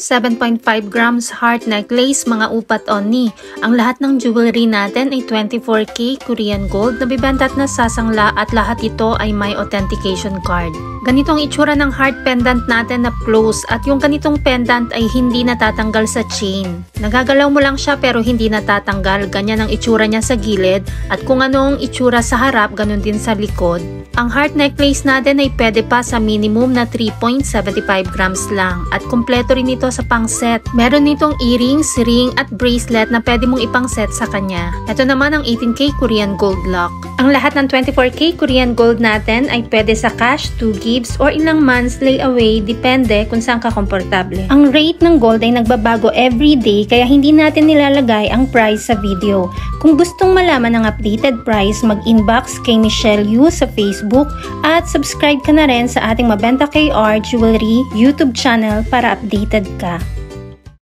7.5 grams heart necklace, mga upat onni. Ang lahat ng jewelry natin ay 24K Korean gold na bibenta at nasasangla at lahat ito ay may authentication card. Ganito ang itsura ng heart pendant natin na close at yung ganitong pendant ay hindi natatanggal sa chain. Nagagalaw mo lang siya pero hindi natatanggal. Ganyan ang itsura niya sa gilid at kung ano ang itsura sa harap, ganun din sa likod. Ang heart necklace natin ay pwede pa sa minimum na 3.75 grams lang at kumpleto rin ito sa pang-set. Meron nitong earrings, ring at bracelet na pwede mong ipang-set sa kanya. Ito naman ang 18K Korean gold lock. Ang lahat ng 24K Korean gold natin ay pwede sa cash, 2 gifts or ilang months layaway, depende kung saan ka komportable. Ang rate ng gold ay nagbabago every day kaya hindi natin nilalagay ang price sa video. Kung gustong malaman ang updated price, mag-inbox kay Michelle Yu sa Facebook at subscribe ka na rin sa ating Mabenta KR Jewelry YouTube channel para updated ka.